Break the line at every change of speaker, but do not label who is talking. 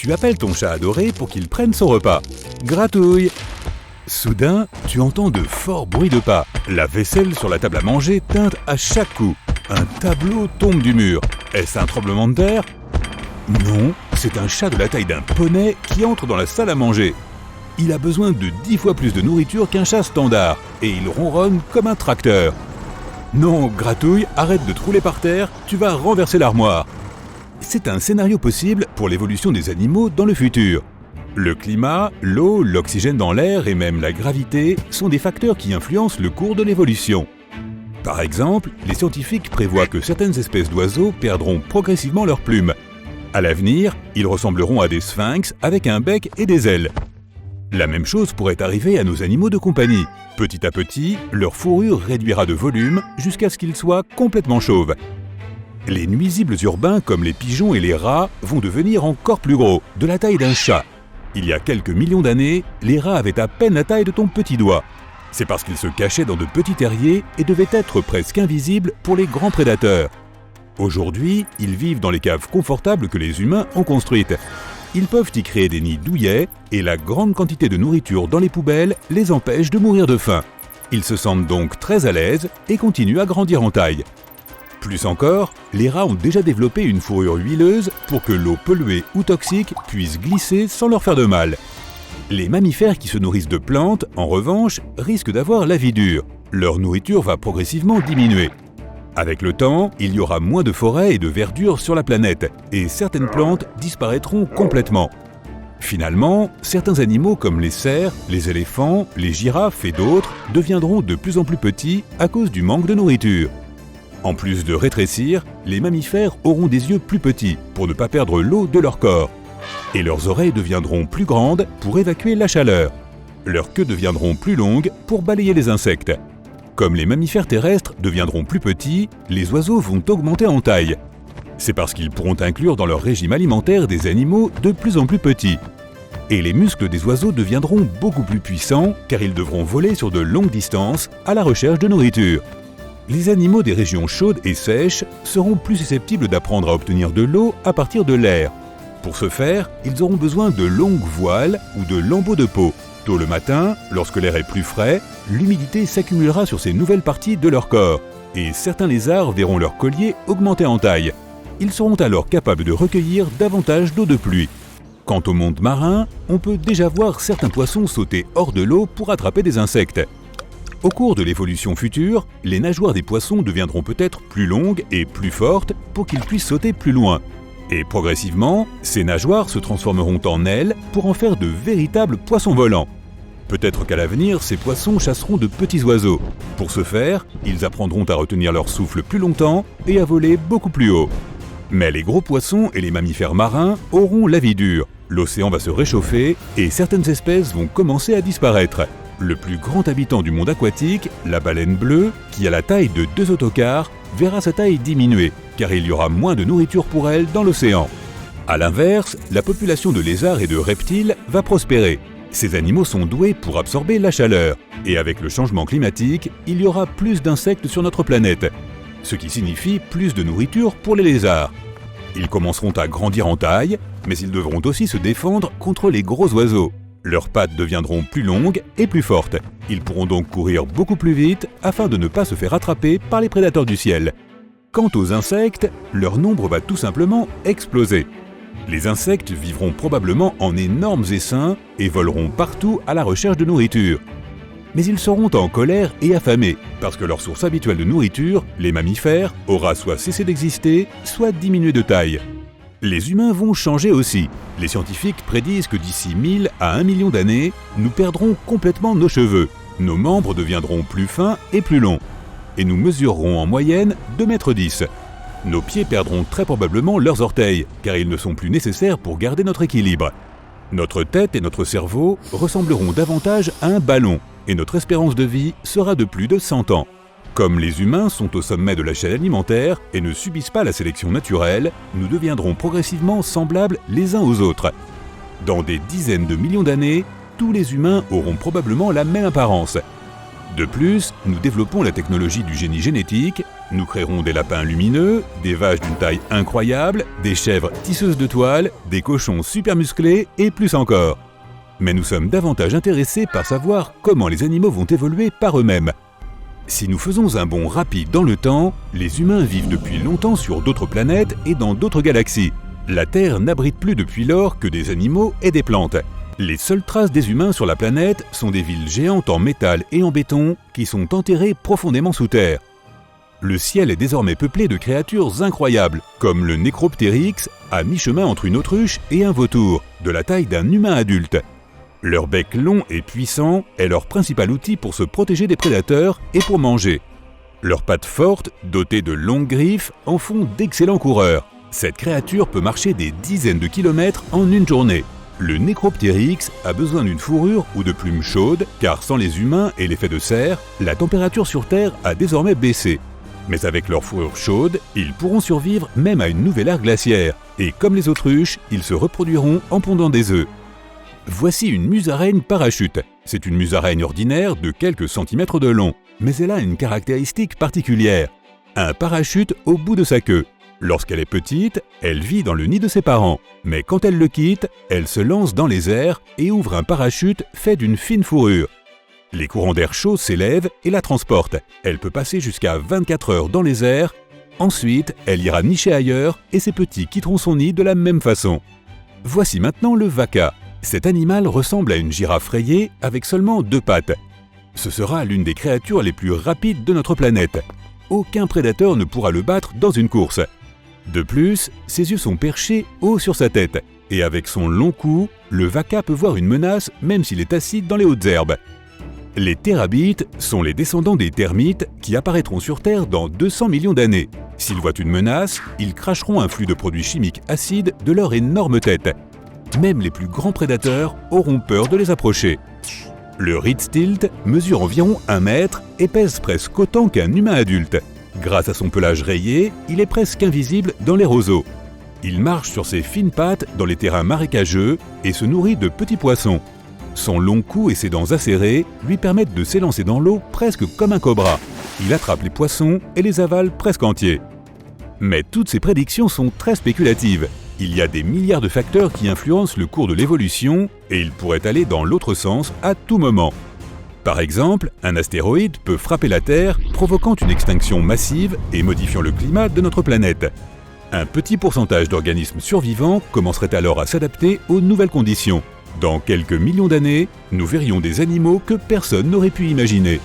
Tu appelles ton chat adoré pour qu'il prenne son repas. Gratouille. Soudain, tu entends de forts bruits de pas. La vaisselle sur la table à manger teinte à chaque coup. Un tableau tombe du mur. Est-ce un tremblement de terre? Non, c'est un chat de la taille d'un poney qui entre dans la salle à manger. Il a besoin de 10 fois plus de nourriture qu'un chat standard et il ronronne comme un tracteur. Non, Gratouille, arrête de te rouler par terre, tu vas renverser l'armoire. C'est un scénario possible pour l'évolution des animaux dans le futur. Le climat, l'eau, l'oxygène dans l'air et même la gravité sont des facteurs qui influencent le cours de l'évolution. Par exemple, les scientifiques prévoient que certaines espèces d'oiseaux perdront progressivement leurs plumes. À l'avenir, ils ressembleront à des sphinx avec un bec et des ailes. La même chose pourrait arriver à nos animaux de compagnie. Petit à petit, leur fourrure réduira de volume jusqu'à ce qu'ils soient complètement chauves. Les nuisibles urbains comme les pigeons et les rats vont devenir encore plus gros, de la taille d'un chat. Il y a quelques millions d'années, les rats avaient à peine la taille de ton petit doigt. C'est parce qu'ils se cachaient dans de petits terriers et devaient être presque invisibles pour les grands prédateurs. Aujourd'hui, ils vivent dans les caves confortables que les humains ont construites. Ils peuvent y créer des nids douillets et la grande quantité de nourriture dans les poubelles les empêche de mourir de faim. Ils se sentent donc très à l'aise et continuent à grandir en taille. Plus encore, les rats ont déjà développé une fourrure huileuse pour que l'eau polluée ou toxique puisse glisser sans leur faire de mal. Les mammifères qui se nourrissent de plantes, en revanche, risquent d'avoir la vie dure. Leur nourriture va progressivement diminuer. Avec le temps, il y aura moins de forêts et de verdure sur la planète, et certaines plantes disparaîtront complètement. Finalement, certains animaux comme les cerfs, les éléphants, les girafes et d'autres deviendront de plus en plus petits à cause du manque de nourriture. En plus de rétrécir, les mammifères auront des yeux plus petits pour ne pas perdre l'eau de leur corps. Et leurs oreilles deviendront plus grandes pour évacuer la chaleur. Leurs queues deviendront plus longues pour balayer les insectes. Comme les mammifères terrestres deviendront plus petits, les oiseaux vont augmenter en taille. C'est parce qu'ils pourront inclure dans leur régime alimentaire des animaux de plus en plus petits. Et les muscles des oiseaux deviendront beaucoup plus puissants car ils devront voler sur de longues distances à la recherche de nourriture. Les animaux des régions chaudes et sèches seront plus susceptibles d'apprendre à obtenir de l'eau à partir de l'air. Pour ce faire, ils auront besoin de longues voiles ou de lambeaux de peau. Tôt le matin, lorsque l'air est plus frais, l'humidité s'accumulera sur ces nouvelles parties de leur corps et certains lézards verront leur collier augmenter en taille. Ils seront alors capables de recueillir davantage d'eau de pluie. Quant au monde marin, on peut déjà voir certains poissons sauter hors de l'eau pour attraper des insectes. Au cours de l'évolution future, les nageoires des poissons deviendront peut-être plus longues et plus fortes pour qu'ils puissent sauter plus loin. Et progressivement, ces nageoires se transformeront en ailes pour en faire de véritables poissons volants. Peut-être qu'à l'avenir, ces poissons chasseront de petits oiseaux. Pour ce faire, ils apprendront à retenir leur souffle plus longtemps et à voler beaucoup plus haut. Mais les gros poissons et les mammifères marins auront la vie dure. L'océan va se réchauffer et certaines espèces vont commencer à disparaître. Le plus grand habitant du monde aquatique, la baleine bleue, qui a la taille de 2 autocars, verra sa taille diminuer, car il y aura moins de nourriture pour elle dans l'océan. A l'inverse, la population de lézards et de reptiles va prospérer. Ces animaux sont doués pour absorber la chaleur, et avec le changement climatique, il y aura plus d'insectes sur notre planète, ce qui signifie plus de nourriture pour les lézards. Ils commenceront à grandir en taille, mais ils devront aussi se défendre contre les gros oiseaux. Leurs pattes deviendront plus longues et plus fortes. Ils pourront donc courir beaucoup plus vite afin de ne pas se faire attraper par les prédateurs du ciel. Quant aux insectes, leur nombre va tout simplement exploser. Les insectes vivront probablement en énormes essaims et voleront partout à la recherche de nourriture. Mais ils seront en colère et affamés, parce que leur source habituelle de nourriture, les mammifères, aura soit cessé d'exister, soit diminué de taille. Les humains vont changer aussi. Les scientifiques prédisent que d'ici 1000 à 1 million d'années, nous perdrons complètement nos cheveux. Nos membres deviendront plus fins et plus longs. Et nous mesurerons en moyenne 2,10 m. Nos pieds perdront très probablement leurs orteils, car ils ne sont plus nécessaires pour garder notre équilibre. Notre tête et notre cerveau ressembleront davantage à un ballon, et notre espérance de vie sera de plus de 100 ans. Comme les humains sont au sommet de la chaîne alimentaire et ne subissent pas la sélection naturelle, nous deviendrons progressivement semblables les uns aux autres. Dans des dizaines de millions d'années, tous les humains auront probablement la même apparence. De plus, nous développons la technologie du génie génétique, nous créerons des lapins lumineux, des vaches d'une taille incroyable, des chèvres tisseuses de toile, des cochons super musclés et plus encore. Mais nous sommes davantage intéressés par savoir comment les animaux vont évoluer par eux-mêmes. Si nous faisons un bond rapide dans le temps, les humains vivent depuis longtemps sur d'autres planètes et dans d'autres galaxies. La Terre n'abrite plus depuis lors que des animaux et des plantes. Les seules traces des humains sur la planète sont des villes géantes en métal et en béton qui sont enterrées profondément sous terre. Le ciel est désormais peuplé de créatures incroyables, comme le Necropteryx, à mi-chemin entre une autruche et un vautour, de la taille d'un humain adulte. Leur bec long et puissant est leur principal outil pour se protéger des prédateurs et pour manger. Leurs pattes fortes, dotées de longues griffes, en font d'excellents coureurs. Cette créature peut marcher des dizaines de kilomètres en une journée. Le Necropteryx a besoin d'une fourrure ou de plumes chaudes, car sans les humains et l'effet de serre, la température sur Terre a désormais baissé. Mais avec leur fourrure chaude, ils pourront survivre même à une nouvelle ère glaciaire, et comme les autruches, ils se reproduiront en pondant des œufs. Voici une musaraigne parachute. C'est une musaraigne ordinaire de quelques centimètres de long, mais elle a une caractéristique particulière. Un parachute au bout de sa queue. Lorsqu'elle est petite, elle vit dans le nid de ses parents, mais quand elle le quitte, elle se lance dans les airs et ouvre un parachute fait d'une fine fourrure. Les courants d'air chaud s'élèvent et la transportent. Elle peut passer jusqu'à 24 heures dans les airs. Ensuite, elle ira nicher ailleurs et ses petits quitteront son nid de la même façon. Voici maintenant le vaca. Cet animal ressemble à une girafe rayée avec seulement 2 pattes. Ce sera l'une des créatures les plus rapides de notre planète. Aucun prédateur ne pourra le battre dans une course. De plus, ses yeux sont perchés haut sur sa tête, et avec son long cou, le vaca peut voir une menace même s'il est assis dans les hautes herbes. Les terabites sont les descendants des termites qui apparaîtront sur Terre dans 200 millions d'années. S'ils voient une menace, ils cracheront un flux de produits chimiques acides de leur énorme tête. Même les plus grands prédateurs auront peur de les approcher. Le Rheidstilt mesure environ 1 mètre et pèse presque autant qu'un humain adulte. Grâce à son pelage rayé, il est presque invisible dans les roseaux. Il marche sur ses fines pattes dans les terrains marécageux et se nourrit de petits poissons. Son long cou et ses dents acérées lui permettent de s'élancer dans l'eau presque comme un cobra. Il attrape les poissons et les avale presque entiers. Mais toutes ces prédictions sont très spéculatives. Il y a des milliards de facteurs qui influencent le cours de l'évolution et ils pourraient aller dans l'autre sens à tout moment. Par exemple, un astéroïde peut frapper la Terre, provoquant une extinction massive et modifiant le climat de notre planète. Un petit pourcentage d'organismes survivants commencerait alors à s'adapter aux nouvelles conditions. Dans quelques millions d'années, nous verrions des animaux que personne n'aurait pu imaginer.